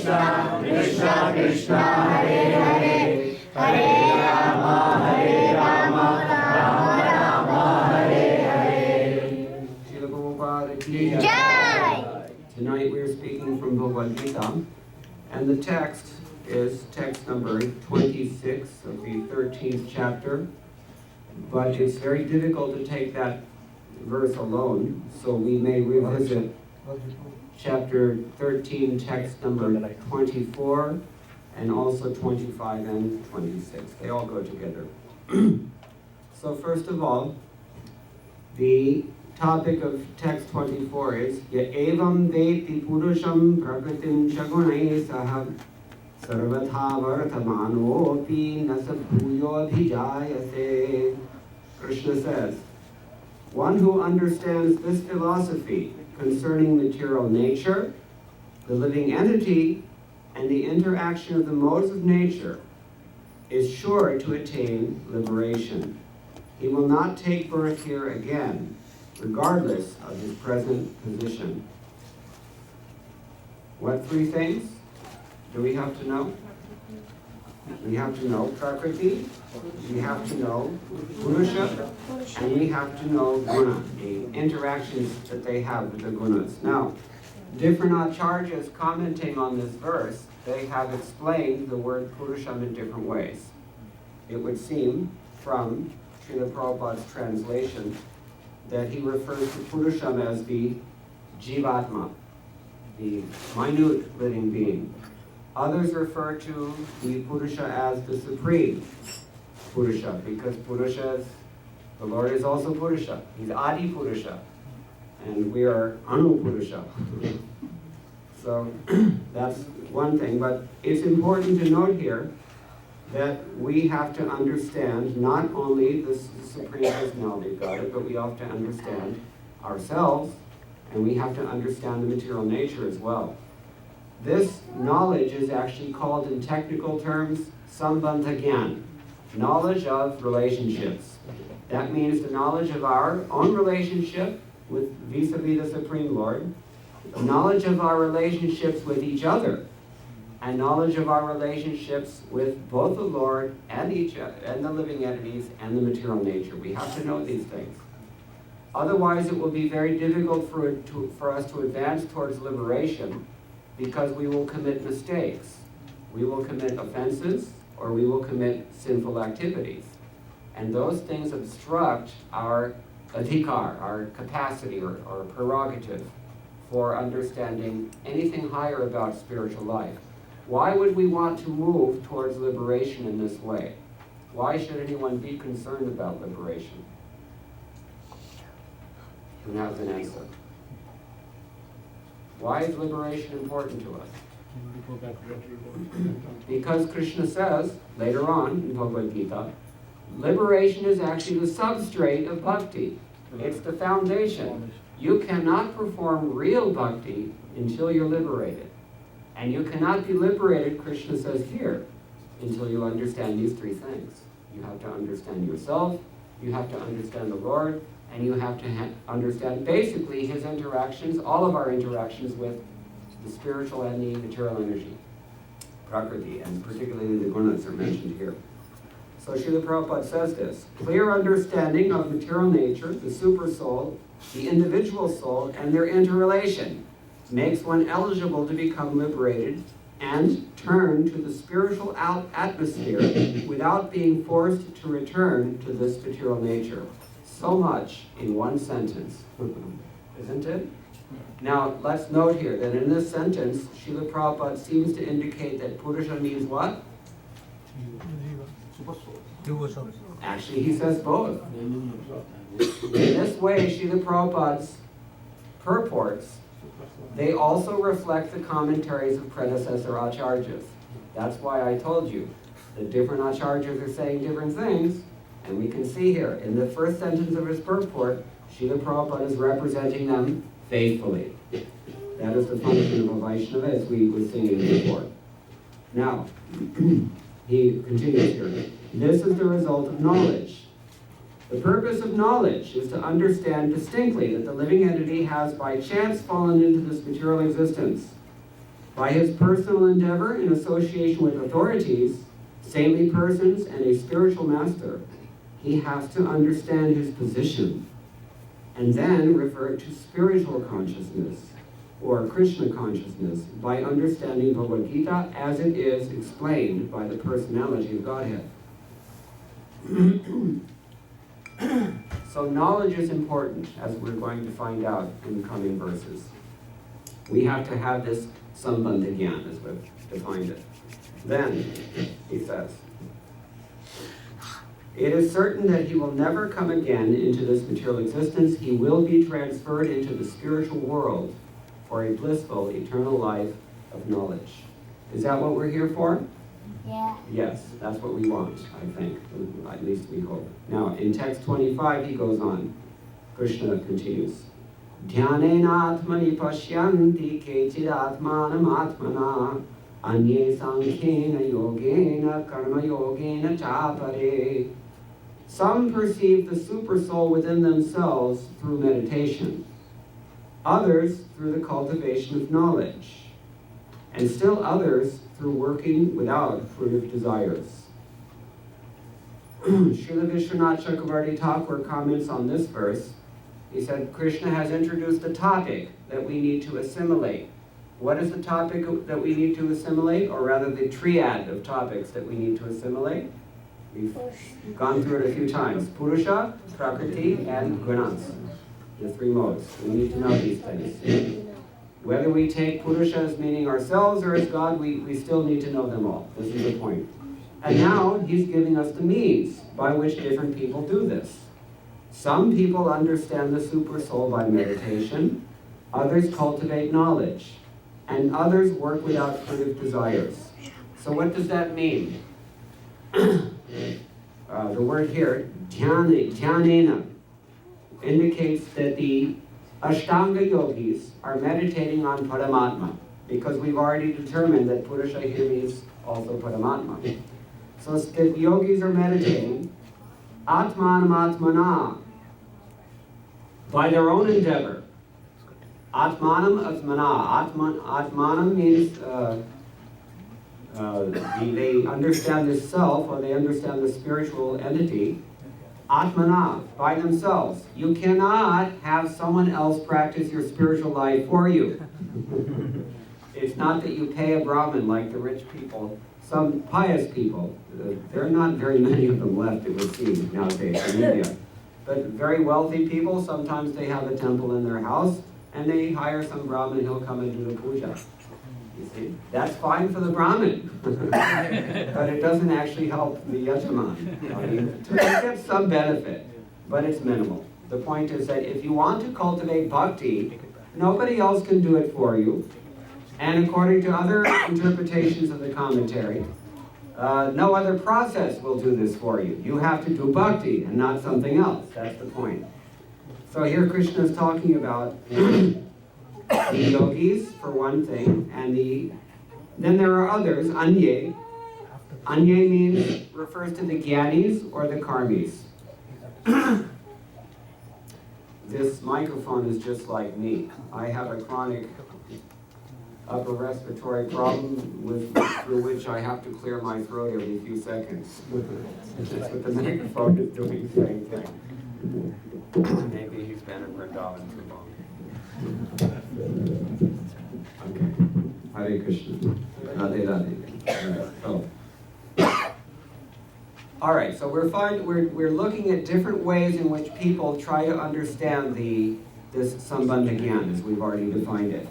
Krishna, Krishna Krishna, Hare Hare, Hare Rama, Rama Rama, Hare Hare. Srila Prabhupada ki Jai. jai. Tonight we are speaking from Blvd, and the text is text number 26 of the 13th chapter, but it's very difficult to take that verse alone, so we may revisit chapter 13, text number 24, and also 25 and 26. They all go together. So first of all, the topic of text 24 is Ya evam veti purusham prakritim chagunai saham sarvatha vartamanopi nasabhuyo bhijayase. Krishna says, one who understands this philosophy concerning material nature, the living entity, and the interaction of the modes of nature is sure to attain liberation. He will not take birth here again, regardless of his present position. What three things do we have to know? We have to know Prakriti, we have to know Purusha, and we have to know Guna, the interactions that they have with the Gunas. Now, different acharyas commenting on this verse, they have explained the word Purusham in different ways. It would seem from Srila Prabhupada's translation that he refers to Purusham as the Jivatma, the minute living being. Others refer to the Purusha as the supreme Purusha, because Purusha is, the Lord is also Purusha. He's Adi Purusha, and we are Anu Purusha. So that's one thing, but it's important to note here that we have to understand not only the Supreme Personality of God, but we have to understand ourselves, and we have to understand the material nature as well. This knowledge is actually called in technical terms Sambandha Gyan, knowledge of relationships. That means the knowledge of our own relationship with vis-a-vis the Supreme Lord, knowledge of our relationships with each other, and knowledge of our relationships with both the Lord and the living entities and the material nature. We have to know these things. Otherwise, it will be very difficult for us to advance towards liberation, because we will commit mistakes. We will commit offenses, or we will commit sinful activities. And those things obstruct our adhikar, our capacity or prerogative for understanding anything higher about spiritual life. Why would we want to move towards liberation in this way? Why should anyone be concerned about liberation? Who has an answer? Why is liberation important to us? Because Krishna says, later on in Bhagavad Gita, liberation is actually the substrate of bhakti. It's the foundation. You cannot perform real bhakti until you're liberated. And you cannot be liberated, Krishna says here, until you understand these three things. You have to understand yourself, you have to understand the Lord, and you have to understand basically his interactions, all of our interactions with the spiritual and the material energy, Prakriti, and particularly the gunas are mentioned here. So Srila Prabhupada says this, clear understanding of material nature, the super soul, the individual soul, and their interrelation makes one eligible to become liberated and turn to the spiritual atmosphere without being forced to return to this material nature. So much in one sentence, isn't it? Now, let's note here that in this sentence, Srila Prabhupada seems to indicate that Purusha means what? Actually, he says both. In this way, Srila Prabhupada's purports, they also reflect the commentaries of predecessor acharyas. That's why I told you that different acharyas are saying different things, and we can see here, in the first sentence of his purport, Srila Prabhupada is representing them faithfully. That is the function of a Vaishnava, as we were singing before. Now, he continues here. This is the result of knowledge. The purpose of knowledge is to understand distinctly that the living entity has by chance fallen into this material existence. By his personal endeavor in association with authorities, saintly persons, and a spiritual master, he has to understand his position and then revert to spiritual consciousness or Krishna consciousness by understanding Bhagavad Gita as it is explained by the personality of Godhead. So knowledge is important, as we're going to find out in the coming verses. We have to have this sambandha gyan, as we've defined it. Then, he says, it is certain that he will never come again into this material existence. He will be transferred into the spiritual world for a blissful, eternal life of knowledge. Is that what we're here for? Yeah. Yes, that's what we want, I think. At least we hope. Now, in text 25, he goes on. Krishna continues. Dhyanena atmani pashyanti kechid atmanam atmana anye sankhena yogena karma yogena chapare. Some perceive the super soul within themselves through meditation, others through the cultivation of knowledge, and still others through working without fruitive desires. Srila Vishwanath Chakravarti Thakur comments on this verse. He said, Krishna has introduced a topic that we need to assimilate. What is the topic that we need to assimilate, or rather the triad of topics that we need to assimilate? We've gone through it a few times. Purusha, Prakriti, and Gunas. The three modes. We need to know these things. Whether we take Purusha as meaning ourselves or as God, we still need to know them all. This is the point. And now he's giving us the means by which different people do this. Some people understand the super soul by meditation, others cultivate knowledge, and others work without fruitive desires. So what does that mean? The word here, dhyanena, indicates that the Ashtanga yogis are meditating on Paramatma, because we've already determined that Purusha here means also Paramatma. So the yogis are meditating Atmanam Atmana, by their own endeavor. Atmanam Atmana. Atmanam means they understand the self, or they understand the spiritual entity. Atmana, by themselves. You cannot have someone else practice your spiritual life for you. It's not that you pay a Brahmin like the rich people. Some pious people, there are not very many of them left, it would seem, nowadays in India. But very wealthy people, sometimes they have a temple in their house, and they hire some Brahmin, he'll come and do the puja. You see, that's fine for the Brahmin, but it doesn't actually help the Yajman. I mean, to get some benefit, but it's minimal. The point is that if you want to cultivate bhakti, nobody else can do it for you. And according to other interpretations of the commentary, no other process will do this for you. You have to do bhakti and not something else. That's the point. So here Krishna is talking about the yogis, for one thing, and then there are others, anye. Anye means, refers to the gyanis or the karmis. This microphone is just like me. I have a chronic upper respiratory problem through which I have to clear my throat every few seconds. That's what the microphone is doing, the same thing. Maybe he's been in Vrindavan too long. Okay. Hare Krishna. Radhe Radhe. All right, so we're looking at different ways in which people try to understand this sambandha gyan, as we've already defined it.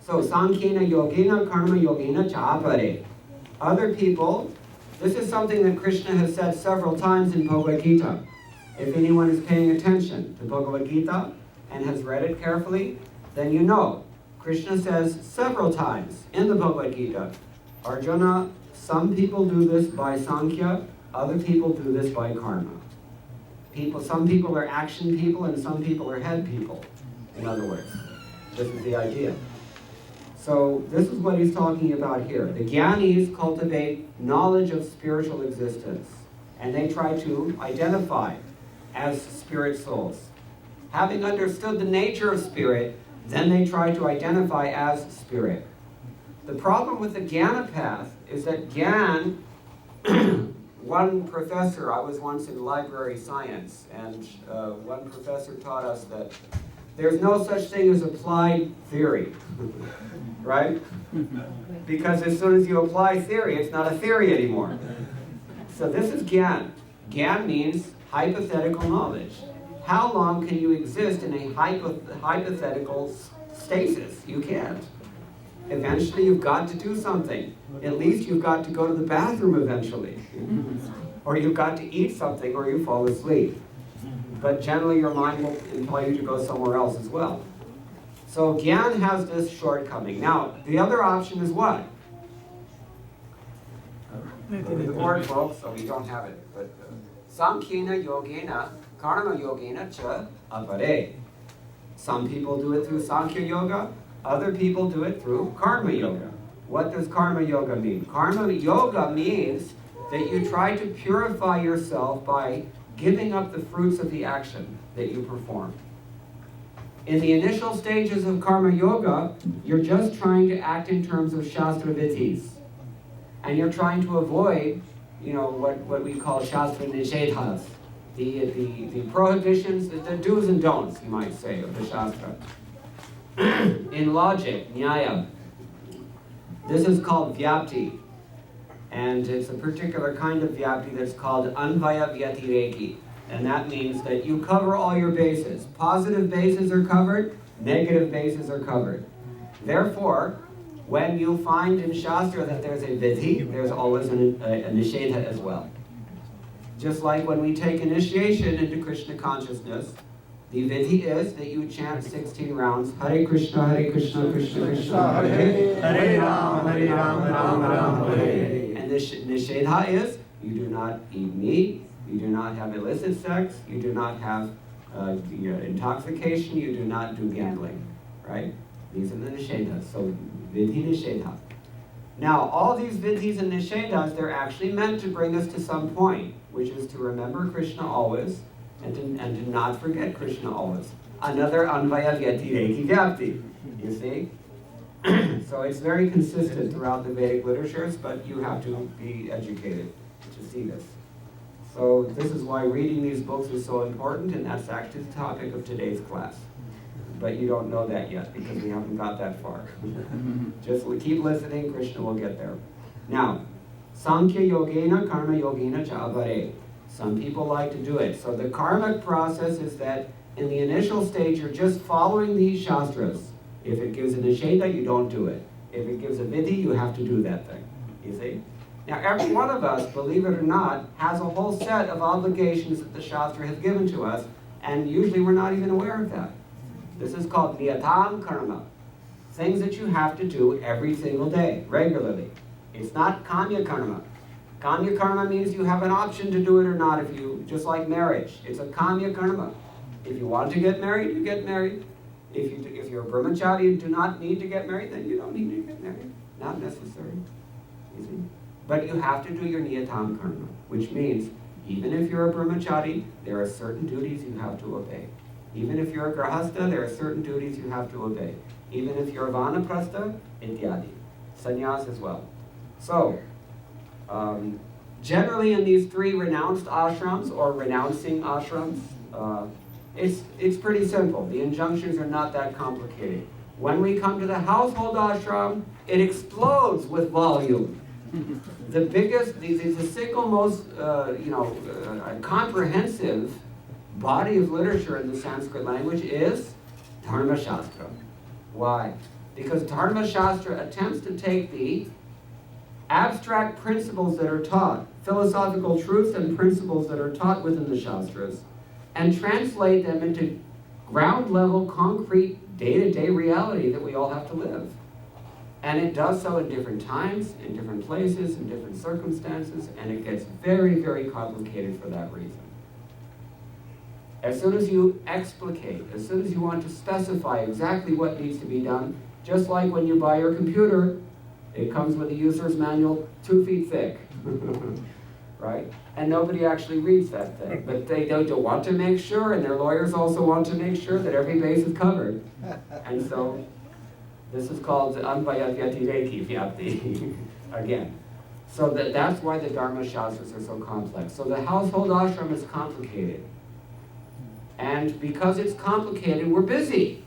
So, Sankhena Yogena Karma Yogena Chapare. Other people, this is something that Krishna has said several times in Bhagavad Gita. If anyone is paying attention to Bhagavad Gita and has read it carefully, then you know. Krishna says several times in the Bhagavad Gita, Arjuna, some people do this by Sankhya, other people do this by karma. Some people are action people and some people are head people, in other words. This is the idea. So this is what he's talking about here. The Jnanis cultivate knowledge of spiritual existence, and they try to identify as spirit souls. Having understood the nature of spirit, Then they try to identify as spirit. The problem with the Jnana path is that Jnana, one professor, I was once in library science, and one professor taught us that there's no such thing as applied theory, right? Because as soon as you apply theory, it's not a theory anymore. So this is Jnana. Jnana means hypothetical knowledge. How long can you exist in a hypothetical stasis? You can't. Eventually you've got to do something. At least you've got to go to the bathroom eventually. Or you've got to eat something or you fall asleep. But generally your mind will impel you to go somewhere else as well. So Jnana has this shortcoming. Now, the other option is what? The board, folks, so we don't have it. But Samkhina Yogena Karma Yogena Cha Apare. Some people do it through Sankhya Yoga, other people do it through Karma Yoga. What does Karma Yoga mean? Karma Yoga means that you try to purify yourself by giving up the fruits of the action that you perform. In the initial stages of Karma Yoga, you're just trying to act in terms of Shastra Vidhis. And you're trying to avoid, what we call Shastra Nishedhas, the prohibitions, the do's and don'ts, you might say, of the Shastra. In logic, Nyaya, this is called Vyapti. And it's a particular kind of Vyapti that's called Anvaya Vyatireki. And that means that you cover all your bases. Positive bases are covered, negative bases are covered. Therefore, when you find in Shastra that there's a Vidhi, there's always a Nishedha as well. Just like when we take initiation into Krishna consciousness, the Vidhi is that you chant 16 rounds, Hare Krishna, Krishna Krishna, Hare Hare Rama, Rama Hare. And the Nishedha is, you do not eat meat, you do not have illicit sex, you do not have intoxication, you do not do gambling, right? These are the Nishedhas, so Vidhi Nishedha. Now, all these Vidhis and Nishedhas, they're actually meant to bring us to some point, which is to remember Krishna always, and to not forget Krishna always. Another Anvaya Vyatireki Vyapti, you see? So it's very consistent throughout the Vedic literatures, but you have to be educated to see this. So this is why reading these books is so important, and that's actually the topic of today's class. But you don't know that yet, because we haven't got that far. Just keep listening, Krishna will get there. Now, Sankhya Yogena Karma Yogena Cha Apare. Some people like to do it. So the karmic process is that in the initial stage, you're just following these shastras. If it gives a nisheda, you don't do it. If it gives a vidhi, you have to do that thing. You see? Now, every one of us, believe it or not, has a whole set of obligations that the Shastra has given to us, and usually we're not even aware of that. This is called niyatam karma. Things that you have to do every single day, regularly. It's not kamya karma. Kamya karma means you have an option to do it or not, just like marriage. It's a kamya karma. If you want to get married, you get married. If you're a brahmachari and do not need to get married, then you don't need to get married. Not necessary. You see? But you have to do your niyatam karma, which means even if you're a brahmachari, there are certain duties you have to obey. Even if you're a grahastha, there are certain duties you have to obey. Even if you're a vanaprastha, ityadi. Sannyas as well. So, generally in these three renounced ashrams, or renouncing ashrams, it's pretty simple. The injunctions are not that complicated. When we come to the household ashram, it explodes with volume. The biggest, the single most, comprehensive body of literature in the Sanskrit language is Dharma Shastra. Why? Because Dharma Shastra attempts to take the abstract principles that are taught, philosophical truths and principles that are taught within the Shastras, and translate them into ground-level, concrete, day-to-day reality that we all have to live. And it does so in different times, in different places, in different circumstances, and it gets very, very complicated for that reason. As soon as you explicate, as soon as you want to specify exactly what needs to be done, just like when you buy your computer, it comes with a user's manual 2 feet thick. right? And nobody actually reads that thing. But they don't want to make sure, and their lawyers also want to make sure that every base is covered. And so this is called anvayavyati vyapti again. So that's why the Dharma Shastras are so complex. So the household ashram is complicated. And because it's complicated, we're busy.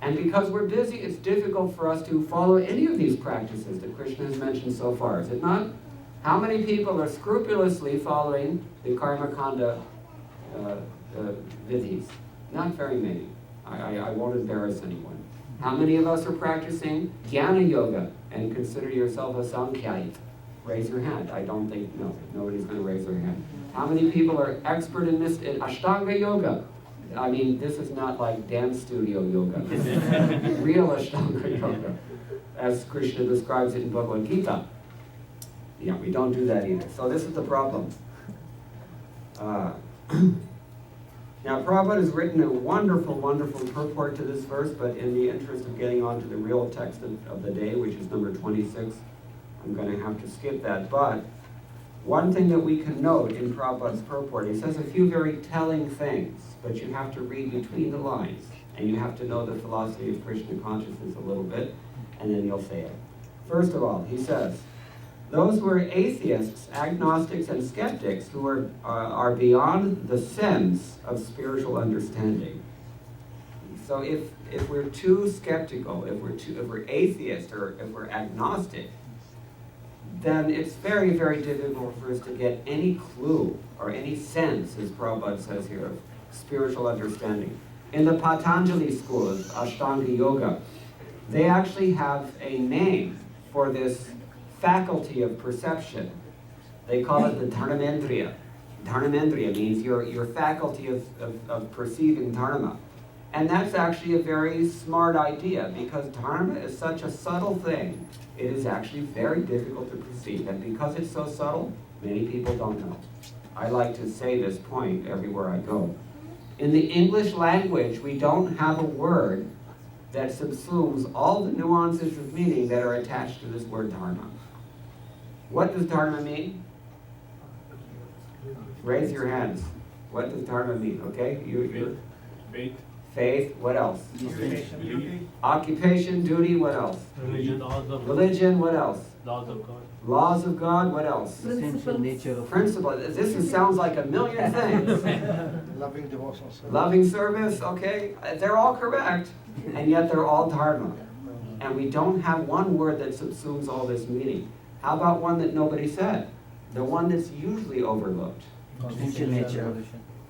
And because we're busy, it's difficult for us to follow any of these practices that Krishna has mentioned so far, is it not? How many people are scrupulously following the karma kanda vidhis? Not very many. I won't embarrass anyone. How many of us are practicing jnana yoga and consider yourself a sankhyayi? Raise your hand. I don't think, no, nobody's going to raise their hand. How many people are expert in this, in Ashtanga yoga? I mean, this is not like dance studio yoga. This is real Ashtanga yoga, as Krishna describes it in Bhagavad Gita. Yeah, we don't do that either. So this is the problem. Now, Prabhupada has written a wonderful, wonderful purport to this verse, but in the interest of getting on to the real text of the day, which is number 26, I'm going to have to skip that. But one thing that we can note in Prabhupada's purport, he says a few very telling things, but you have to read between the lines, and you have to know the philosophy of Krishna consciousness a little bit, and then you'll say it. First of all, he says, those who are atheists, agnostics, and skeptics who are beyond the sense of spiritual understanding. So if we're too skeptical, if we're atheist, or if we're agnostic, then it's very, very difficult for us to get any clue or any sense, as Prabhupada says here, of spiritual understanding. In the Patanjali school of Ashtanga Yoga, they actually have a name for this faculty of perception. They call it the dharmendriya. Dharmendriya means your faculty of perceiving dharma. And that's actually a very smart idea, because dharma is such a subtle thing, it is actually very difficult to perceive. And because it's so subtle, many people don't know. I like to say this point everywhere I go. In the English language, we don't have a word that subsumes all the nuances of meaning that are attached to this word dharma. What does dharma mean? Raise your hands. What does dharma mean? Okay? Faith. Faith. What else? Duty. Occupation, duty, what else? Religion, what else? Laws of God. Laws of God, what else? Essential nature of Principle. Sounds like a million things. loving devotional service. Loving service, okay? They're all correct, and yet they're all dharma. And we don't have one word that subsumes all this meaning. How about one that nobody said? The one that's usually overlooked. Essential nature.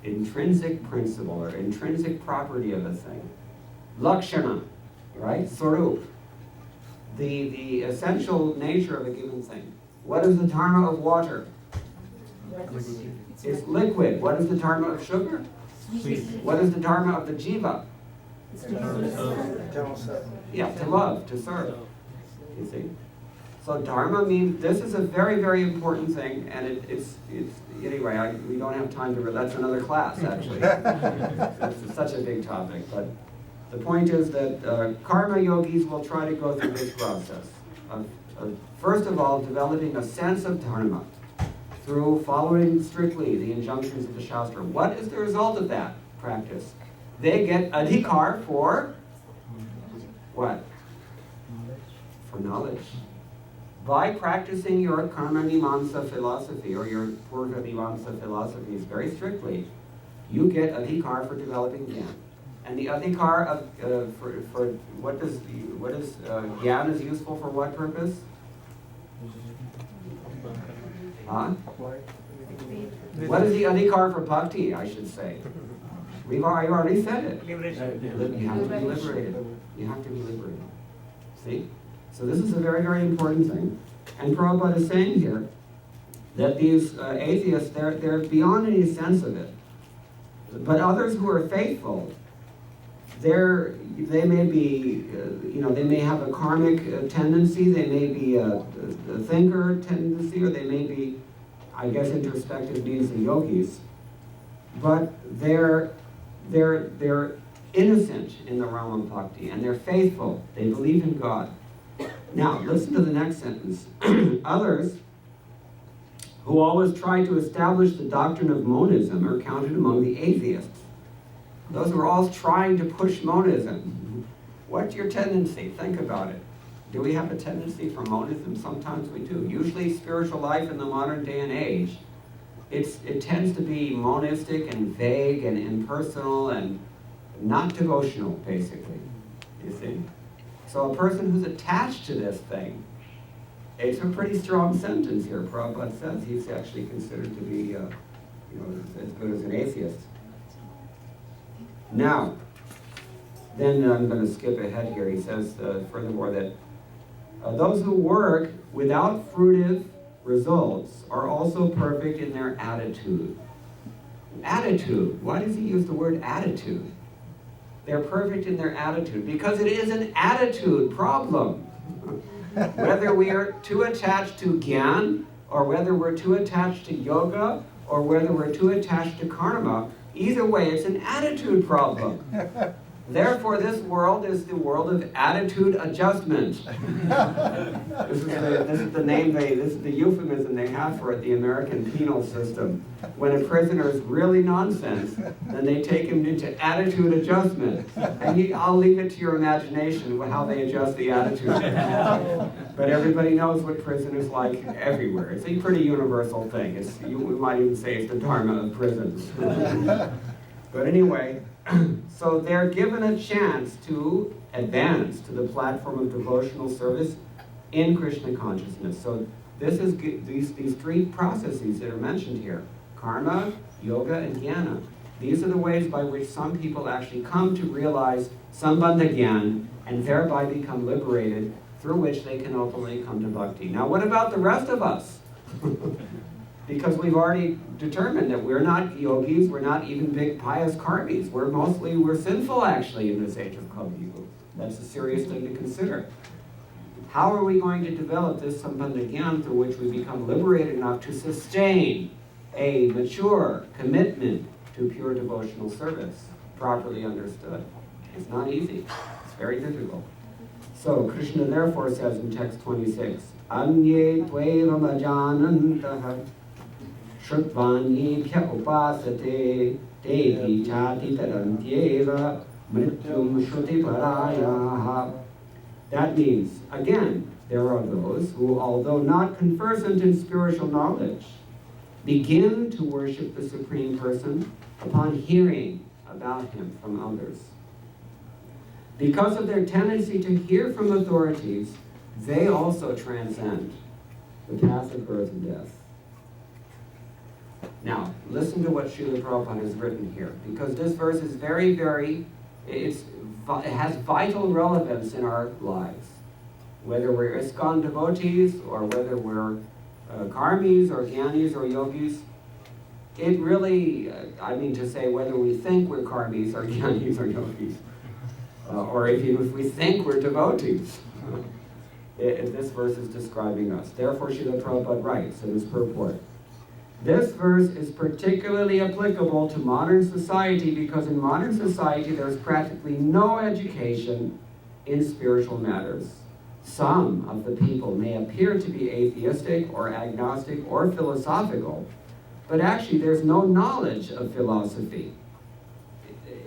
Intrinsic principle or intrinsic property of a thing. Lakshana, right? Sarup. The essential nature of a given thing. What is the dharma of water? It's liquid. What is the dharma of sugar? Sweet. What is the dharma of the jiva? Eternal self. Yeah, to love, to serve. You see? So dharma means, this is a very, very important thing, and it's anyway, we don't have time to, that's another class, actually. It's such a big topic, but the point is that karma yogis will try to go through this process of first of all, developing a sense of dharma through following strictly the injunctions of the Shastra. What is the result of that practice? They get adhikar for what? For knowledge. By practicing your karma mimamsa philosophy, or your purva mimamsa philosophies very strictly, you get adhikar for developing jnana. And the adhikar of for what is jnana is useful for what purpose? Huh? What is the adhikar for bhakti, I should say? I already said it. You have to be liberated. You have to be liberated. See? So this is a very, very important thing. And Prabhupada is saying here that these atheists, they're beyond any sense of it. But others who are faithful, they may be, they may have a karmic tendency, they may be a thinker tendency, or they may be, I guess introspective means the yogis. But they're innocent in the realm of bhakti, and they're faithful. They believe in God. Now, listen to the next sentence. Others who always try to establish the doctrine of monism are counted among the atheists. Those who are always trying to push monism. What's your tendency? Think about it. Do we have a tendency for monism? Sometimes we do. Usually spiritual life in the modern day and age, it tends to be monistic and vague and impersonal and not devotional, basically. You see? So a person who's attached to this thing, it's a pretty strong sentence here. Prabhupada says he's actually considered to be as good as an atheist. Now, then I'm going to skip ahead here. He says, furthermore, that those who work without fruitive results are also perfect in their attitude. Attitude. Why does he use the word attitude? They're perfect in their attitude because it is an attitude problem. Whether we are too attached to Gyan, or whether we're too attached to yoga, or whether we're too attached to karma, either way, it's an attitude problem. Therefore, this world is the world of attitude adjustment. This is the euphemism they have for it, the American penal system. When a prisoner is really nonsense, then they take him into attitude adjustment. And I'll leave it to your imagination how they adjust the attitude. But everybody knows what prison is like everywhere. It's a pretty universal thing. We might even say it's the dharma of prisons. But anyway, so they're given a chance to advance to the platform of devotional service in Krishna consciousness. So this is these three processes that are mentioned here: karma, yoga, and jnana. These are the ways by which some people actually come to realize sambandha jnana and thereby become liberated, through which they can ultimately come to bhakti. Now, what about the rest of us? Because we've already determined that we're not yogis, we're not even big pious karmis. We're sinful actually in this age of Kali Yuga. That's a serious thing to consider. How are we going to develop this sambandha jnana through which we become liberated enough to sustain a mature commitment to pure devotional service, properly understood? It's not easy. It's very difficult. So Krishna therefore says in text 26, Anye tvevam ajanantaha Shrutvanyebhya upasate tehi chati tarantyeva mrityum shruti parayaha. That means, again, there are those who, although not conversant in spiritual knowledge, begin to worship the Supreme Person upon hearing about him from others. Because of their tendency to hear from authorities, they also transcend the path of birth and death. Now, listen to what Srila Prabhupada has written here, because this verse is very, very, it has vital relevance in our lives. Whether we're ISKCON devotees, or whether we're karmis, or jnanis, or yogis, it really, to say whether we think we're karmis, or jnanis, or yogis, or even if we think we're devotees. This verse is describing us. Therefore, Srila Prabhupada writes in his purport, this verse is particularly applicable to modern society because in modern society there's practically no education in spiritual matters. Some of the people may appear to be atheistic or agnostic or philosophical, but actually there's no knowledge of philosophy.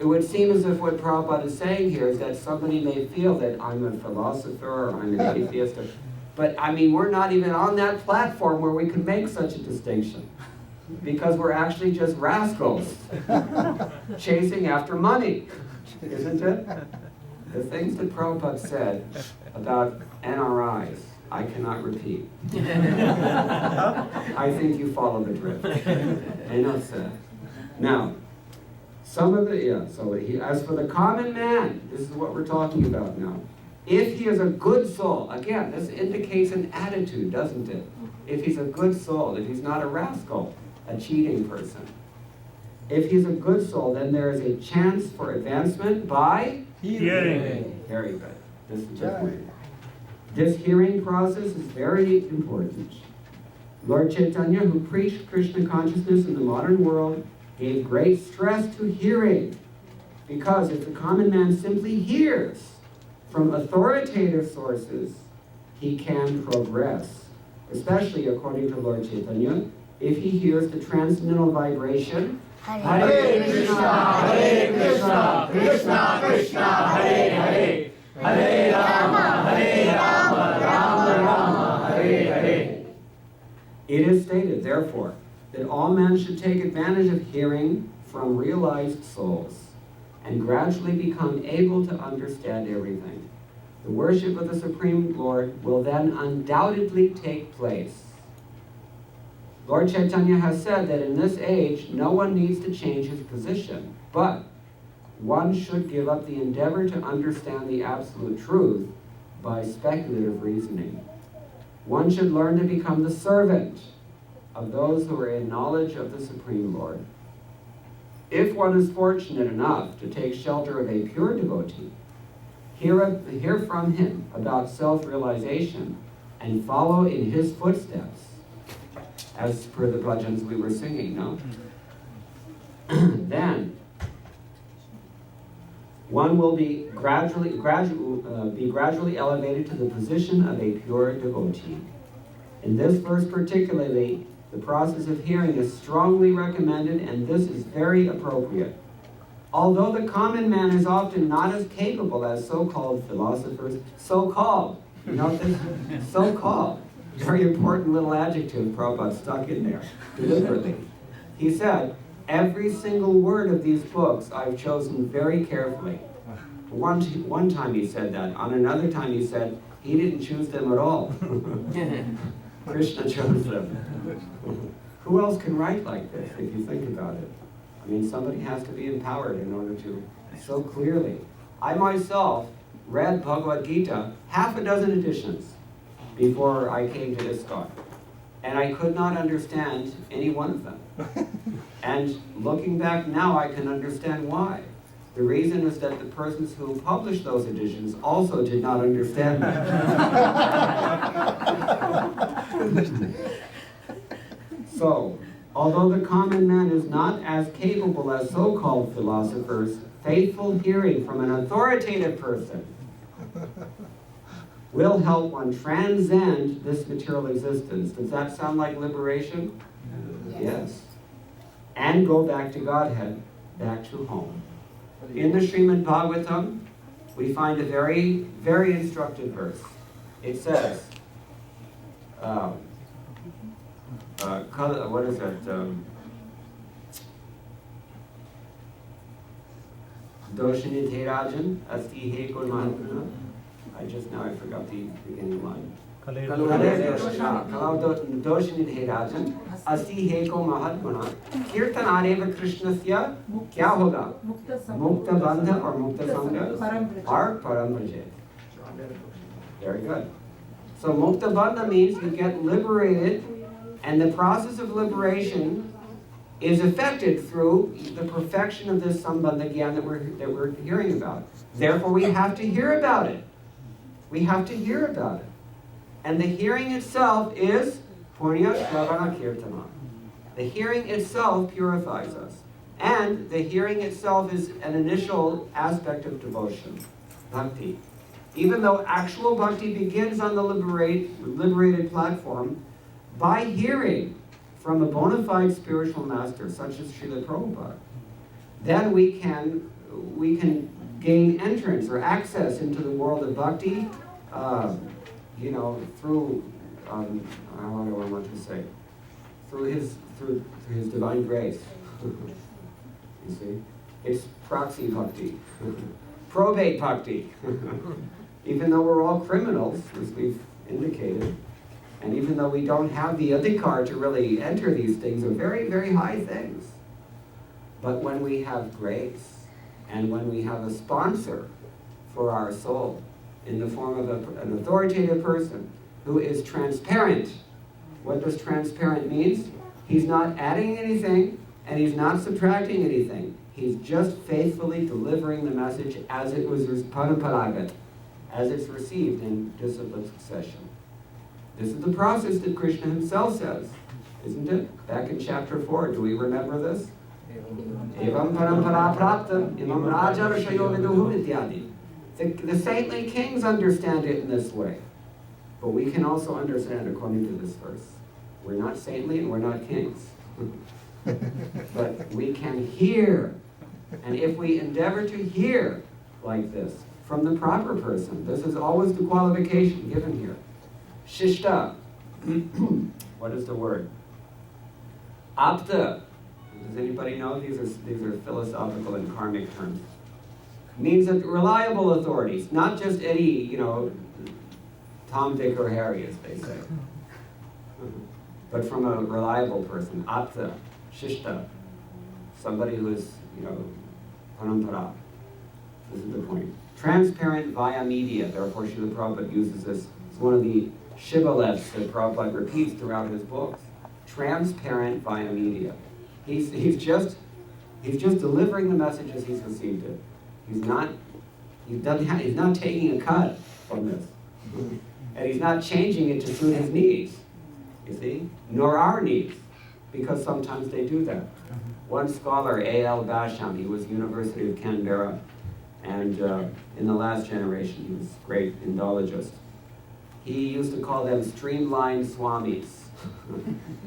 It would seem as if what Prabhupada is saying here is that somebody may feel that I'm a philosopher or I'm an atheist, but we're not even on that platform where we can make such a distinction, because we're actually just rascals chasing after money, isn't it? The things that Prabhupada said about NRIs, I cannot repeat. I think you follow the drift. Enough said. Now, as for the common man, this is what we're talking about now. If he is a good soul, again, this indicates an attitude, doesn't it? If he's a good soul, if he's not a rascal, a cheating person. If he's a good soul, then there is a chance for advancement by hearing. Very good. This hearing process is very important. Lord Chaitanya, who preached Krishna consciousness in the modern world, gave great stress to hearing, because if the common man simply hears from authoritative sources, he can progress. Especially according to Lord Chaitanya, If he hears the transcendental vibration, Hare Krishna, Krishna Krishna, Hare Hare, Hare Rama, Rama Rama, Hare Hare. It is stated, therefore, that all men should take advantage of hearing from realized souls and gradually become able to understand everything. The worship of the Supreme Lord will then undoubtedly take place. Lord Chaitanya has said that in this age, no one needs to change his position, but one should give up the endeavor to understand the absolute truth by speculative reasoning. One should learn to become the servant of those who are in knowledge of the Supreme Lord. If one is fortunate enough to take shelter of a pure devotee, hear from him about self-realization and follow in his footsteps, as per the bhajans we were singing, no? Then one will be gradually elevated to the position of a pure devotee. In this verse particularly, the process of hearing is strongly recommended, and this is very appropriate. Although the common man is often not as capable as so-called philosophers, so-called, you know this? So-called. Very important little adjective Prabhupada stuck in there, deliberately. He said, every single word of these books I've chosen very carefully. One time he said that. On another time he said, he didn't choose them at all. Krishna chose them. Who else can write like this, if you think about it? I mean, somebody has to be empowered in order to, so clearly. I myself read Bhagavad Gita, half a dozen editions, before I came to iṣṭa. And I could not understand any one of them. And looking back now, I can understand why. The reason is that the persons who published those editions also did not understand them. So, although the common man is not as capable as so-called philosophers, faithful hearing from an authoritative person will help one transcend this material existence. Does that sound like liberation? Yes. And go back to Godhead, back to home. In the Srimad Bhagavatam, we find a very, very instructive verse. It says, what is that? Doshini Rajan, Asti He Kulman. I forgot the beginning line. Doshini Rajan, Asti He Ko Mahatmana, Kirtan Areva Krishnasya, Kya Hoga? Mukta Bandha or Mukta Sangha or Parambrajit. Very good. So Mukta Bandha means you get liberated, and the process of liberation is effected through the perfection of this Sambandha Gyan that we're hearing about. Therefore, we have to hear about it. We have to hear about it. And the hearing itself is Punya Shravana Kirtana. The hearing itself purifies us. And the hearing itself is an initial aspect of devotion, bhakti. Even though actual bhakti begins on the liberated platform, by hearing from a bona fide spiritual master, such as Srila Prabhupada, then we can gain entrance or access into the world of bhakti, through how do I want to say, through his divine grace. You see, it's proxy bhakti, probate bhakti. Even though we're all criminals, as we've indicated, and even though we don't have the adhikar to really enter these things, are very, very high things. But when we have grace, and when we have a sponsor for our soul, in the form of an authoritative person who is transparent. What does transparent mean? He's not adding anything, and he's not subtracting anything. He's just faithfully delivering the message as it was paramparagat, as it's received in disciplined succession. This is the process that Krishna himself says, isn't it? Back in chapter 4, do we remember this? Evam parampara praptam, imam raja rishayo viduhu ityadi. The saintly kings understand it in this way. But we can also understand according to this verse. We're not saintly and we're not kings. But we can hear. And if we endeavor to hear like this from the proper person, this is always the qualification given here. Iṣṭa. What is the word? Apta. Does anybody know? These are philosophical and karmic terms. Means that reliable authorities, not just any, Tom, Dick, or Harry, as they say. But from a reliable person. Apta. Iṣṭa. Somebody who is, parampara. This is the point. Transparent via media. Therefore, Srila Prabhupada uses this. It's one of the shibboleths that Prabhupada repeats throughout his books. Transparent via media. He's just delivering the messages he's received it. He's not taking a cut from this. And he's not changing it to suit his needs. You see? Nor our needs. Because sometimes they do that. One scholar, A.L. Basham, he was University of Canberra, and in the last generation he was a great Indologist. He used to call them streamlined swamis.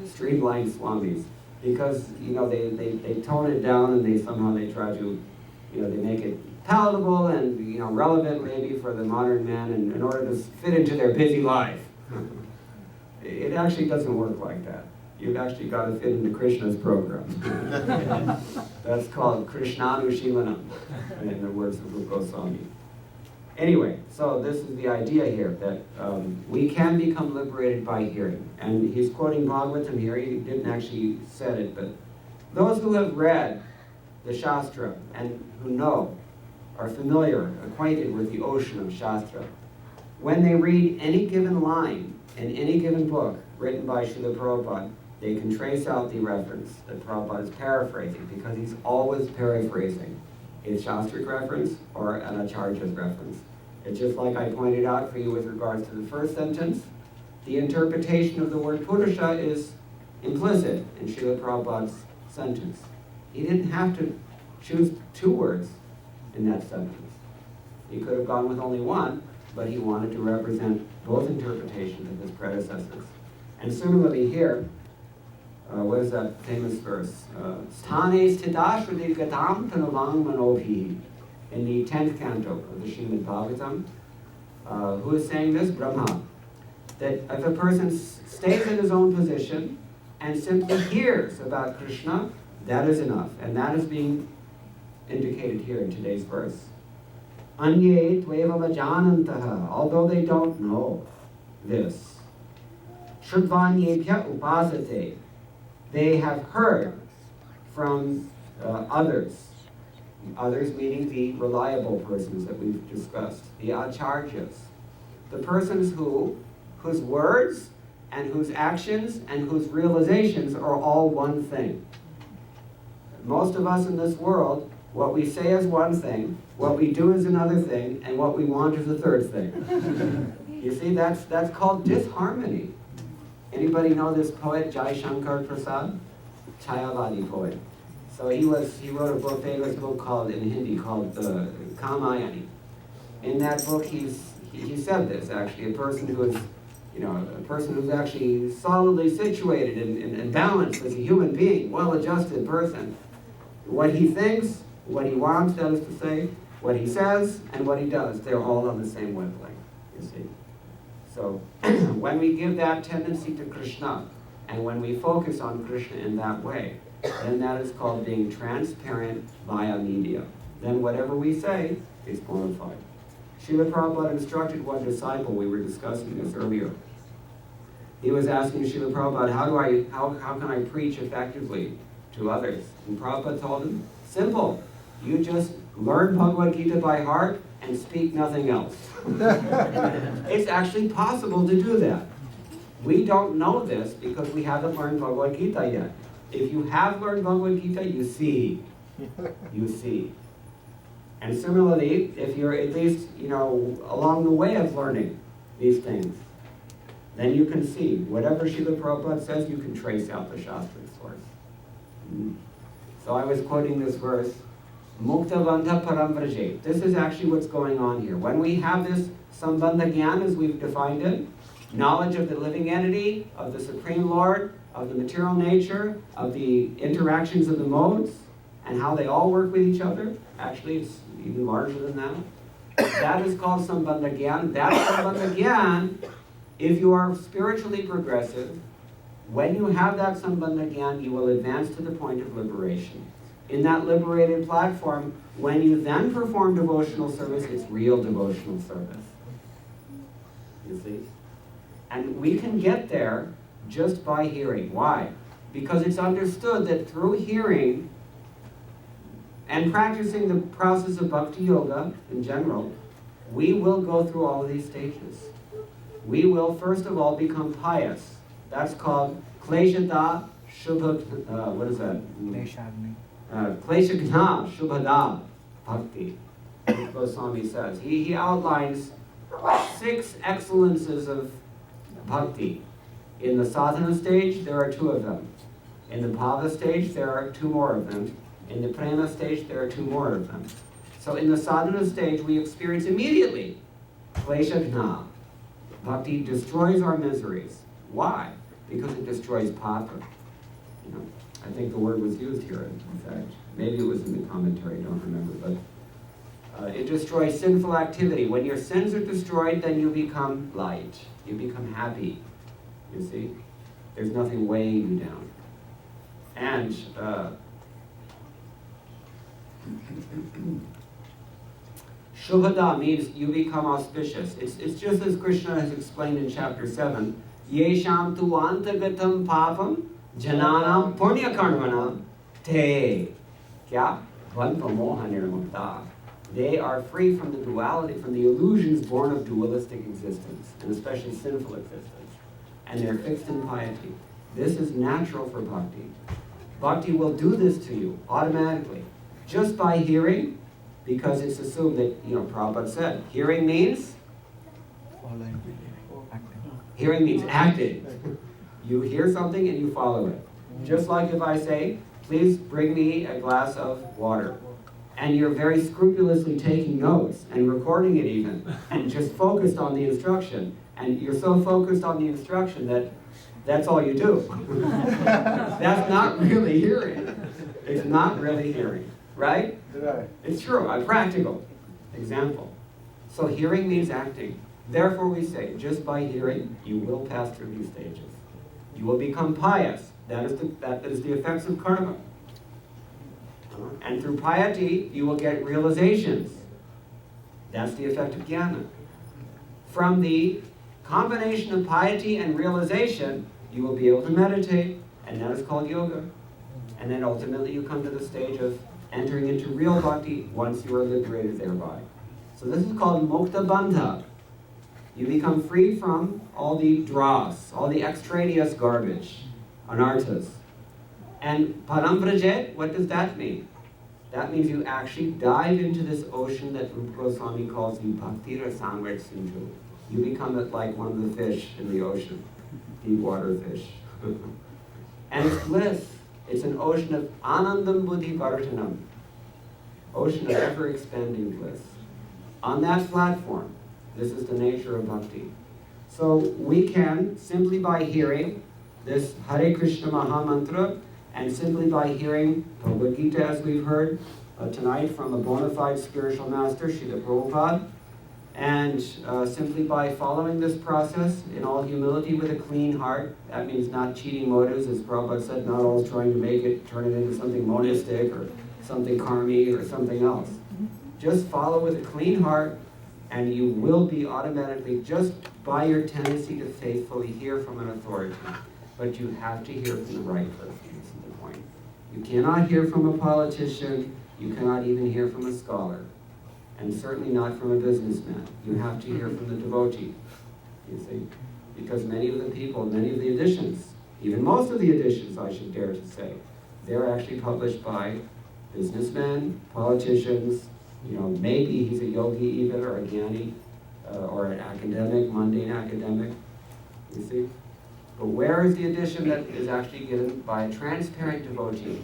Streamlined swamis. Because, they tone it down and they try to, they make it palatable and, relevant maybe for the modern man in order to fit into their busy life. It actually doesn't work like that. You've actually got to fit into Krishna's program. That's called Krishnanushilanam, in the words of Rupa Goswami. Anyway, so this is the idea here, that we can become liberated by hearing. And he's quoting Bhagavatam here. He didn't actually say it, but those who have read the Shastra and who are familiar, acquainted with the ocean of Shastra, when they read any given line in any given book written by Srila Prabhupada, they can trace out the reference that Prabhupada is paraphrasing, because he's always paraphrasing a Shastric reference or an Acharya's reference. It's just like I pointed out for you with regards to the first sentence. The interpretation of the word Purusha is implicit in Srila Prabhupada's sentence. He didn't have to choose two words in that sentence. He could have gone with only one, but he wanted to represent both interpretations of his predecessors. And similarly here, what is that famous verse? Sthane sthitashruti gatam tanavang manobhi. In the 10th canto of the Srimad Bhagavatam. Who is saying this? Brahma. That if a person stays in his own position and simply hears about Krishna, that is enough. And that is being indicated here in today's verse. Anye tvevam ajanantaha, although they don't know this. Shrutvanyebhya upasate, they have heard from others. Others meaning the reliable persons that we've discussed, the acharyas. The persons whose words and whose actions and whose realizations are all one thing. Most of us in this world, what we say is one thing, what we do is another thing, and what we want is a third thing. You see, that's called disharmony. Anybody know this poet, Jai Shankar Prasad? Chayavadi poet. So he wrote a famous book in Hindi called Kamayani. In that book, he said this actually, a person who's actually solidly situated and balanced as a human being, well-adjusted person. What he thinks, what he wants, that is to say, what he says, and what he does, they're all on the same wavelength, you see. So when we give that tendency to Krishna, and when we focus on Krishna in that way, then that is called being transparent via media. Then whatever we say is bona fide. Srila Prabhupada instructed one disciple, we were discussing this earlier. He was asking Srila Prabhupada, how can I preach effectively to others? And Prabhupada told him, simple, you just learn Bhagavad Gita by heart and speak nothing else. It's actually possible to do that. We don't know this because we haven't learned Bhagavad Gita yet. If you have learned Bhagavad Gita, you see. You see. And similarly, if you're at least, along the way of learning these things, then you can see. Whatever Srila Prabhupada says, you can trace out the Shastric source. So I was quoting this verse, Muktavanta Paramvrajet. This is actually what's going on here. When we have this Sambandha Gyan, as we've defined it, knowledge of the living entity, of the Supreme Lord, of the material nature, of the interactions of the modes, and how they all work with each other. Actually, it's even larger than that. That is called Sambandha Gyan. That Sambandha Gyan, if you are spiritually progressive, when you have that Sambandha Gyan, you will advance to the point of liberation. In that liberated platform, when you then perform devotional service, it's real devotional service. You see? And we can get there just by hearing. Why? Because it's understood that through hearing and practicing the process of bhakti yoga in general, we will go through all of these stages. We will, first of all, become pious. That's called kleshada shubha, what is that? Kleshagna shubhada bhakti. Goswami says. He outlines 6 excellences of bhakti. In the sadhana stage, there are 2 of them. In the bhava stage, there are 2 more of them. In the prema stage, there are 2 more of them. So in the sadhana stage, we experience immediately kleshagna. Bhakti destroys our miseries. Why? Because it destroys papa. You know, I think the word was used here, in fact. Maybe it was in the commentary, I don't remember. But it destroys sinful activity. When your sins are destroyed, then you become light. You become happy. You see? There's nothing weighing you down. And Shubhada means you become auspicious. It's just as Krishna has explained in chapter 7. Yesham tu antagatam papam jananam punya karmanam te. Kya? Dvandva nirmukta. They are free from the duality, from the illusions born of dualistic existence, and especially sinful existence. And they're fixed in piety. This is natural for bhakti. Bhakti will do this to you automatically, just by hearing, because it's assumed that, Prabhupada said, hearing means acting. You hear something and you follow it. Just like if I say, please bring me a glass of water. And you're very scrupulously taking notes and recording it even, and just focused on the instruction. And you're so focused on the instruction that that's all you do. That's not really hearing. It's not really hearing, right? It's true, a practical example. So hearing means acting. Therefore we say, just by hearing, you will pass through these stages. You will become pious. That is the effects of karma. And through piety, you will get realizations. That's the effect of jnana. From the combination of piety and realization, you will be able to meditate, and that is called yoga. And then ultimately you come to the stage of entering into real bhakti once you are liberated thereby. So this is called mukta bandha. You become free from all the dross, all the extraneous garbage, anarthas. And parambrajet, what does that mean? That means you actually dive into this ocean that Rupa Goswami calls the bhakti rasamrit sindhu. You become like one of the fish in the ocean, deep water fish. And it's bliss. It's an ocean of anandam buddhi vartanam, ocean of ever-expanding bliss. On that platform, this is the nature of bhakti. So we can, simply by hearing this Hare Krishna Maha Mantra, and simply by hearing Bhagavad Gita, as we've heard tonight from a bona fide spiritual master, Srila Prabhupada, and simply by following this process in all humility with a clean heart, that means not cheating motives, as Prabhupada said, not always trying to turn it into something monistic or something karmi or something else. Just follow with a clean heart, and you will be automatically, just by your tendency to faithfully hear from an authority. But you have to hear from the right person. This is the point. You cannot hear from a politician. You cannot even hear from a scholar. And certainly not from a businessman. You have to hear from the devotee, you see. Because many of the people, many of the editions, even most of the editions, I should dare to say, they're actually published by businessmen, politicians, maybe he's a yogi even, or a jnani, or an academic, mundane academic, you see. But where is the edition that is actually given by a transparent devotee?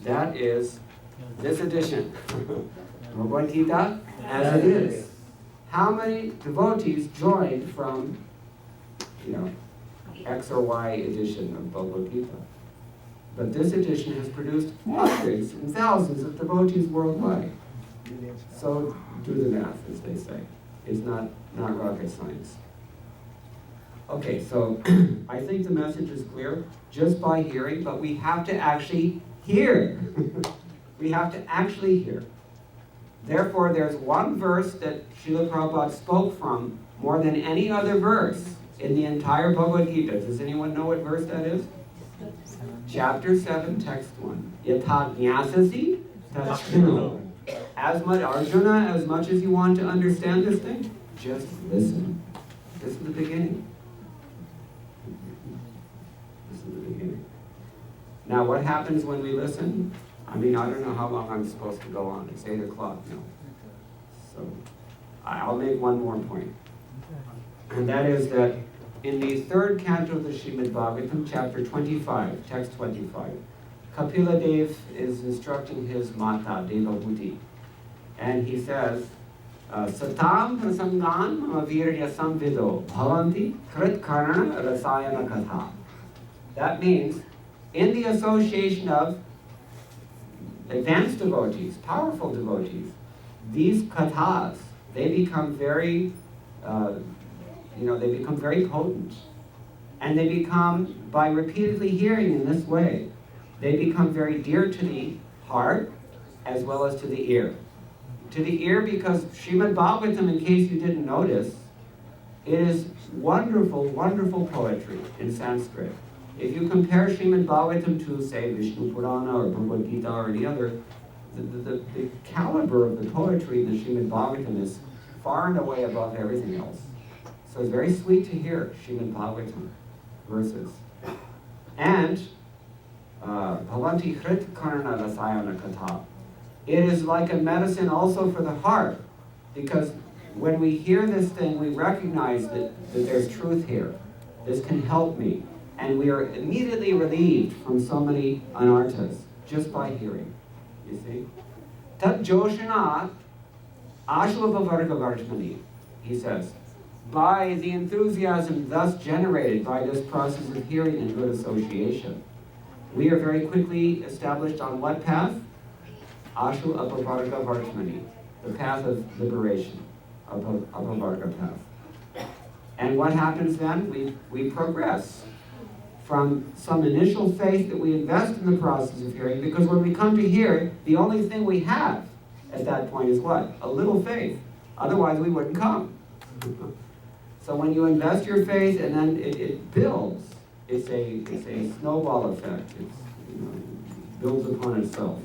That is this edition. Bhagavad Gita as it is. How many devotees joined from X or Y edition of Bhagavad Gita. But this edition has produced hundreds and thousands of devotees worldwide. So do the math, as they say. It's not rocket science. Okay, so I think the message is clear just by hearing, but we have to actually hear. We have to actually hear. Therefore, there's one verse that Srila Prabhupada spoke from more than any other verse in the entire Bhagavad Gita. Does anyone know what verse that is? Chapter 7, text 1. Yatha jnasasi tacchino. As much, Arjuna, as much as you want to understand this thing, just listen. This is the beginning. This is the beginning. Now, what happens when we listen? I mean, I don't know how long I'm supposed to go on. It's 8 o'clock now. So, I'll make one more point. And that is that in the third canto of the Srimad Bhagavatam, chapter 25, text 25, Kapila Dev is instructing his Mata, Devotee. And he says, Satam prasangan mavirya samvido bhavanti krit karana rasayana katha. That means, in the association of advanced devotees, powerful devotees, these kathas, they become very, they become very potent. And they become, by repeatedly hearing in this way, they become very dear to the heart as well as to the ear. To the ear because Srimad Bhagavatam, in case you didn't notice, it is wonderful, wonderful poetry in Sanskrit. If you compare Srimad Bhagavatam to, say, Vishnu Purana or Bhagavad Gita or any other, the caliber of the poetry in the Srimad Bhagavatam is far and away above everything else. So it's very sweet to hear Srimad Bhagavatam verses. And Bhavanti Hrit Karna Rasayana Katha. It is like a medicine also for the heart, because when we hear this thing, we recognize that there's truth here. This can help me. And we are immediately relieved from so many anarthas just by hearing. You see? Tat Joshanat Ashulabhavargavartmani, he says, by the enthusiasm thus generated by this process of hearing and good association, we are very quickly established on what path? Ashu Apavarga Vartmani, the path of liberation, Apavarga path. And what happens then? We progress from some initial faith that we invest in the process of hearing, because when we come to hear, the only thing we have at that point is what? A little faith. Otherwise we wouldn't come. So when you invest your faith and then it builds, it's a snowball effect. It builds upon itself.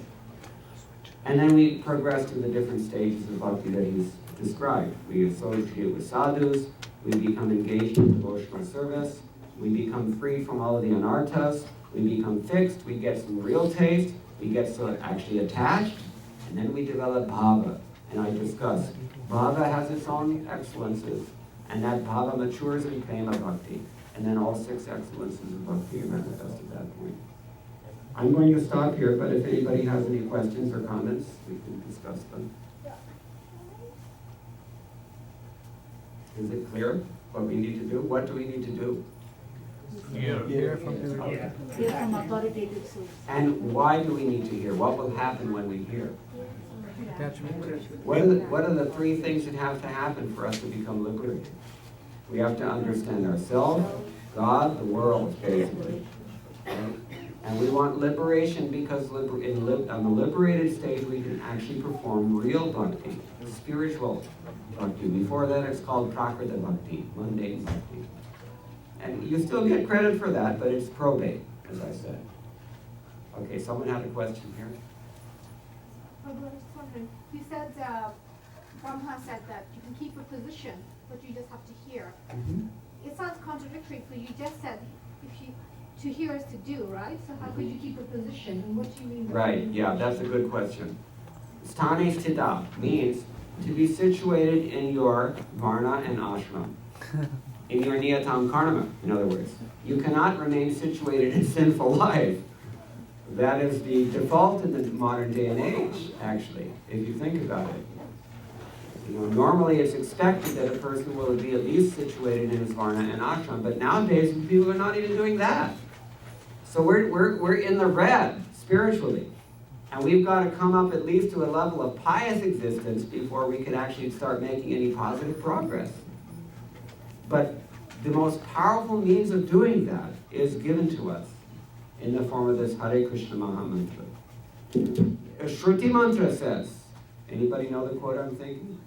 And then we progress to the different stages of bhakti that he's described. We associate with sadhus, we become engaged in devotional service, we become free from all of the anarthas, we become fixed, we get some real taste, we get so actually attached, and then we develop bhava. And I discussed, bhava has its own excellences, and that bhava matures in prema bhakti, and then all 6 excellences of bhakti are manifest at that point. I'm going to stop here, but if anybody has any questions or comments, we can discuss them. Is it clear what we need to do? What do we need to do? Hear from the Okay. Hear from authoritative source. And why do we need to hear? What will happen when we hear? attachment. What are the 3 things that have to happen for us to become liberated? We have to understand ourselves, God, the world, basically. Right? And we want liberation because on the liberated stage we can actually perform real bhakti, spiritual bhakti. Before that it's called prakrita bhakti, mundane bhakti. And you still get credit for that, but it's probate, as I said. Okay, someone had a question here? I was wondering, you said, Brahma said that you can keep a position, but you just have to hear. It sounds contradictory, for you just said to hear is to do, right? So how could you keep a position, and what do you mean by Right, yeah, that's a good question. Sthane sthita means to be situated in your varna and ashram. In your niyatam karma, in other words. You cannot remain situated in sinful life. That is the default in the modern day and age, actually, if you think about it. Normally it's expected that a person will be at least situated in his varna and ashram, but nowadays people are not even doing that. So we're in the red spiritually. And we've got to come up at least to a level of pious existence before we can actually start making any positive progress. But the most powerful means of doing that is given to us in the form of this Hare Krishna Maha Mantra. A Shruti mantra says, anybody know the quote I'm thinking?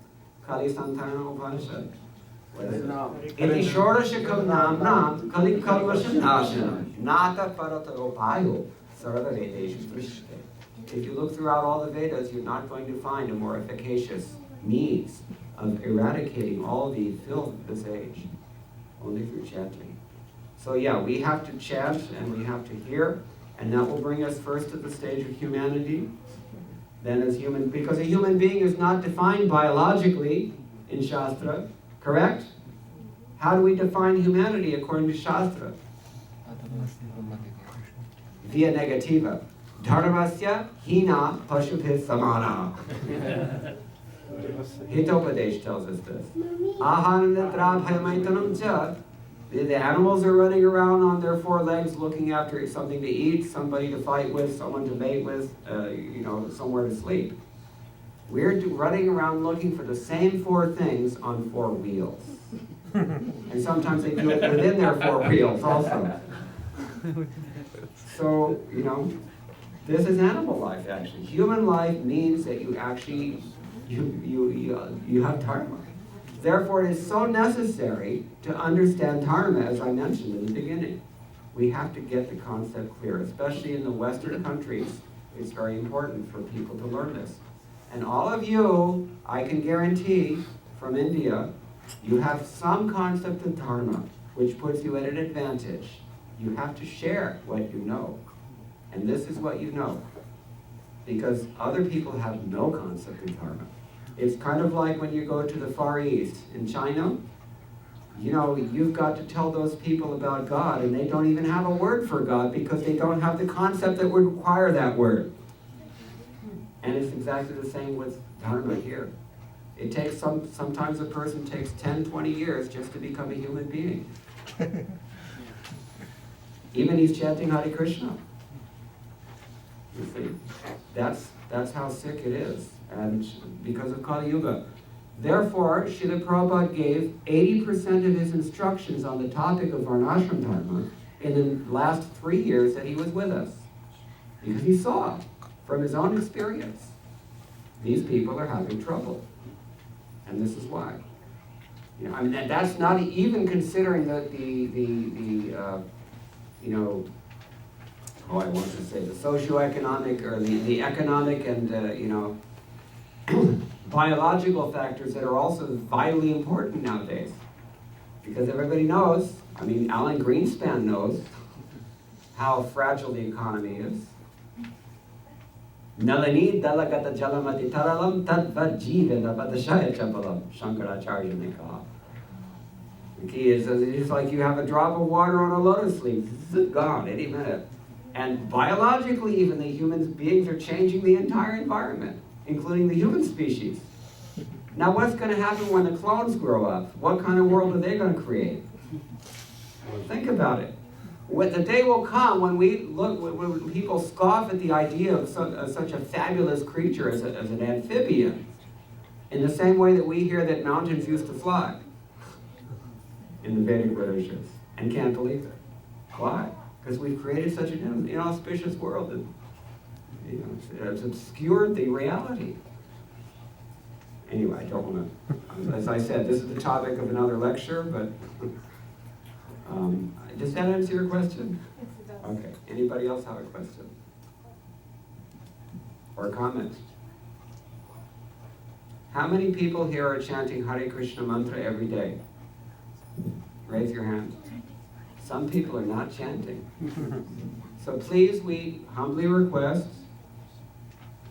Kali Santana Upanishad. What is it? Iti Shorashikam Nam Nam Kali Kalvasham Nashanam Nata Parata Upayo Sarva Vedeshu Drishte. If you look throughout all the Vedas, you're not going to find a more efficacious means of eradicating all the filth of this age, only through chanting. So yeah, we have to chant and we have to hear, and that will bring us first to the stage of humanity, then as human, because a human being is not defined biologically in Shastra, correct? How do we define humanity according to Shastra? Via negativa. Dharmasya hina pashubhit samana. Hitopadesh tells us this. Ahanandra bhayamaitanam cha. The animals are running around on their four legs looking after something to eat, somebody to fight with, someone to mate with, somewhere to sleep. We're running around looking for the same four things on four wheels. And sometimes they do it within their four wheels also. So, this is animal life actually. Human life means that you actually, you have dharma. Therefore, it is so necessary to understand dharma, as I mentioned in the beginning. We have to get the concept clear, especially in the Western countries. It's very important for people to learn this. And all of you, I can guarantee, from India, you have some concept of dharma, which puts you at an advantage. You have to share what you know. And this is what you know. Because other people have no concept of dharma. It's kind of like when you go to the Far East, in China, you've got to tell those people about God, and they don't even have a word for God because they don't have the concept that would require that word. And it's exactly the same with dharma here. It takes sometimes a person takes 10, 20 years just to become a human being. Even he's chanting Hare Krishna. You see, that's how sick it is, and because of Kali Yuga. Therefore, Srila Prabhupada gave 80% of his instructions on the topic of Varnashram Dharma in the last 3 years that he was with us. Because he saw, from his own experience, these people are having trouble. And this is why. That's not even considering I want to say the socioeconomic or the economic and, biological factors that are also vitally important nowadays. Because everybody knows, Alan Greenspan knows how fragile the economy is. Nalini dalagata jalamati taralam tadvad jivena padashaya chapalam, Shankaracharya Nikaha. The key is, it's like you have a drop of water on a lotus leaf. It's gone any minute. And biologically, even the human beings are changing the entire environment, including the human species. Now, what's going to happen when the clones grow up? What kind of world are they going to create? Think about it. The day will come when when people scoff at the idea of such a fabulous creature as an amphibian, in the same way that we hear that mountains used to fly in the Vedic literatures, and can't believe it. Why? Because we've created such an inauspicious world that it's obscured the reality. Anyway, I don't want to, as I said, this is the topic of another lecture, but does that answer your question? Yes, it does. Okay. Anybody else have a question? Or a comment? How many people here are chanting Hare Krishna mantra every day? Raise your hand. Some people are not chanting. So please, we humbly request,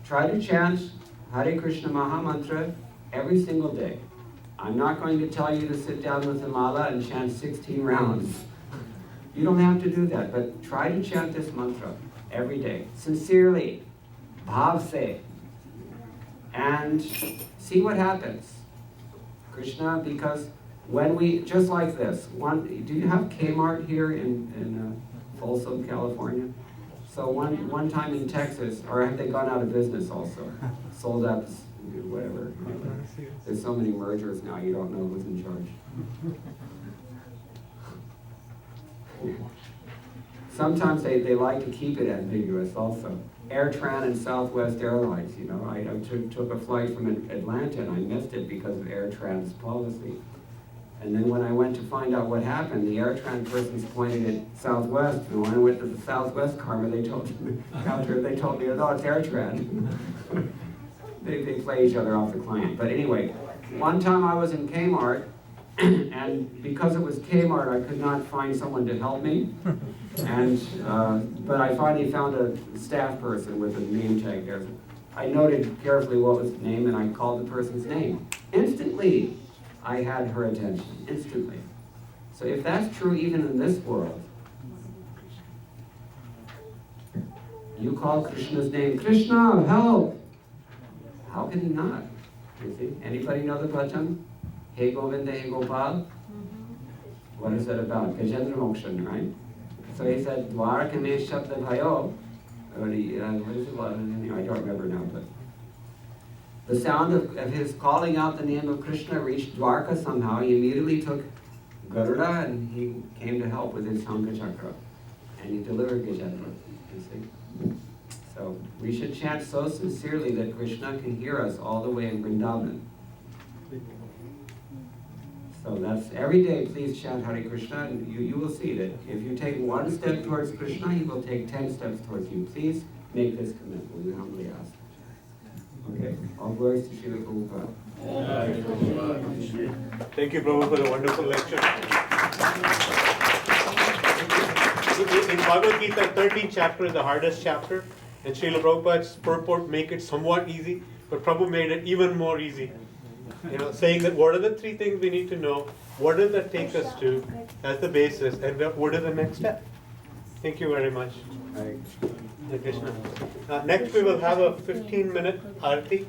try to chant Hare Krishna Maha Mantra every single day. I'm not going to tell you to sit down with the mala and chant 16 rounds. You don't have to do that, but try to chant this mantra every day, sincerely, bhav se, and see what happens. Krishna, because when we, just like this, do you have Kmart here in Folsom, California? So one time in Texas, or have they gone out of business also? Sold out, whatever. There's so many mergers now, you don't know who's in charge. Sometimes they like to keep it ambiguous also. AirTran and Southwest Airlines, you know, I took a flight from Atlanta and I missed it because of AirTran's policy. And then when I went to find out what happened, the AirTran persons pointed at Southwest, and when I went to the Southwest counter, they told me, oh, it's AirTran. they play each other off the client. But anyway, one time I was in Kmart, and because it was Kmart, I could not find someone to help me. And but I finally found a staff person with a name tag there. I noted carefully what was the name, and I called the person's name. Instantly, I had her attention, instantly. So if that's true even in this world, you call Krishna's name, Krishna, help! How can you not? You see? Anybody know the bhajan? Hey Govinda, hey Gopal? What is that about? Gajendra Mokshan, right? So he said, Dwarakamesh Shabda Bhayo. What is it? I don't remember now, but the sound of his calling out the name of Krishna reached Dwarka somehow. He immediately took Garuda and he came to help with his Shankha Chakra. And he delivered Gajendra, you see. So we should chant so sincerely that Krishna can hear us all the way in Vrindavan. So that's every day, please chant Hare Krishna, and you will see that if you take one step towards Krishna, he will take 10 steps towards you. Please make this commitment, we humbly ask. Okay, all glories to Srila Prabhupada. Thank you, Prabhu, for the wonderful lecture. In Bhagavad Gita, 13th chapter is the hardest chapter, and Srila Prabhupada's purport make it somewhat easy, but Prabhu made it even more easy. You know, saying that what are the 3 things we need to know, what does that take us to as the basis, and what is the next step? Thank you very much. Hare Krishna. Next we will have a 15-minute arati.